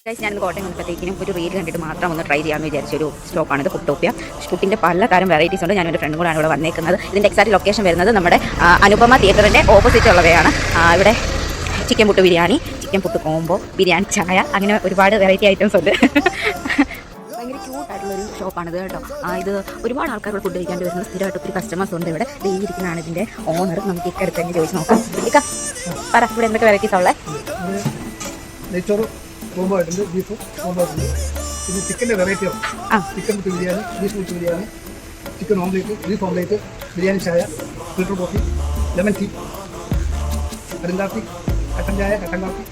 Guys ഞാൻ കോട്ടയം വന്നപ്പോഴത്തേക്കിനും ഒരു reel കണ്ടിട്ട് മാത്രം ഒന്ന് ട്രൈ ചെയ്യാമെന്ന് വിചാരിച്ചൊരു സ്റ്റോപ്പാണ് ഇത് ഫുഡോപ്പിയ. ഫുഡിൻ്റെ പല തരം വെറൈറ്റീസ് ഉണ്ട്. ഞാനൊരു ഫ്രണ്ട് കൂടെയാണ് ഇവിടെ വന്നേക്കുന്നത്. ഇതിൻ്റെ എക്സാക്ട് ലൊക്കേഷൻ വരുന്നത് നമ്മുടെ അനുപമ തിയേറ്ററിൻ്റെ ഓപ്പോസിറ്റ് ഉള്ളവയാണ്. ഇവിടെ chicken puttu biryani, chicken puttu combo, biryani ചായ, അങ്ങനെ ഒരുപാട് വെറൈറ്റി ഐറ്റംസ് ഉണ്ട്. ഭയങ്കര ക്യൂട്ടായിട്ടുള്ളൊരു ഷോപ്പാണിത് കേട്ടോ. ഇത് ഒരുപാട് ആൾക്കാർ ഫുഡ് കഴിക്കാണ്ട് വരുന്നത് സ്ഥിരമായിട്ട് ഒത്തിരി കസ്റ്റമേഴ്സ് ഉണ്ട് ഇവിടെ. ഇരിക്കുന്നതാണ് ഇതിൻ്റെ ഓണർ. നമുക്ക് ഇക്കടുത്ത് തന്നെ ചോദിച്ച് നോക്കാം. ഇക്ക പറ, ഇവിടെ എന്തൊക്കെ വെറൈറ്റീസ് ഉള്ളത്? നെയ്ച്ചോറ് കോംബോ ആയിട്ടുണ്ട്, ബീഫ് കോംബോ ആയിട്ടുണ്ട്. പിന്നെ ചിക്കൻ്റെ വെറൈറ്റി ആണ്. Chicken puttu biryani, beef puttu biryani, chicken omelette, beef omelette, biryani ചായ, ഫിൽറ്റർ കോഫി, ലെമൺ ടീ, കടുങ്കാപ്പി, കട്ടൻ ചായ, കട്ടൻ കാപ്പി,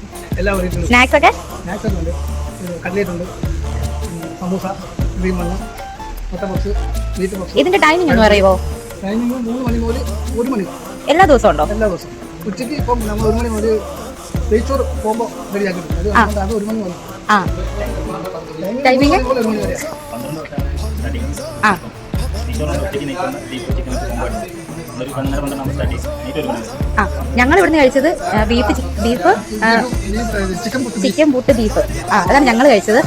എല്ലാ വെറൈറ്റിയും. സ്നാക്സ് ഒക്കെ ഉണ്ട്. കട്ട്ലേറ്റ് ഉണ്ട്, സമൂസ, ക്രീം മണ്ണ്, മുട്ട പപ്സ്, മീറ്റ് പപ്സ്. ഇതിന്റെ ടൈമിംഗ് ഒന്ന് പറയുമോ? ടൈമിംഗ് 3 മണി മുതൽ 1 മണി എല്ലാ ദിവസവും ഉണ്ടോ? എല്ലാ ദിവസവും. ഉച്ചയ്ക്ക് ഇപ്പം നമ്മൾ 1 മണി മുതൽ നെയ്ച്ചോറ് പോകുമ്പോൾ റെഡിയാക്കിയിട്ടുണ്ട്. അത് 1 മണി വന്നു. ടൈമിംഗ് ഞങ്ങൾ ഇവിടുന്ന് കഴിച്ചത് ബീഫ് ചിക്കൻ പുട്ട് ബീഫ്. അതാണ് ഞങ്ങൾ കഴിച്ചത്.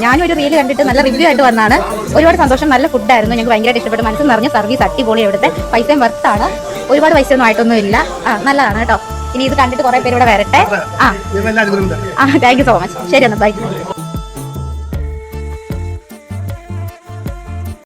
ഞാനും ഒരു റീല് കണ്ടിട്ട് നല്ല റിവ്യൂ ആയിട്ട് വന്നാണ്. ഒരുപാട് സന്തോഷം. നല്ല ഫുഡായിരുന്നു. ഞങ്ങൾക്ക് ഭയങ്കരമായിട്ട് ഇഷ്ടപ്പെട്ടു. മനസ്സിൽ നിറഞ്ഞ സർവീസ് അടിപൊളി. ഇവിടുത്തെ പൈസയും വർത്താണ്. ഒരുപാട് പൈസ ഒന്നും ആയിട്ടൊന്നും ഇല്ല. നല്ലതാണ് കേട്ടോ. ഇനി ഇത് കണ്ടിട്ട് കുറെ പേര് ഇവിടെ വരട്ടെ. Thank you so much. ശരി എന്നാ, ബൈ.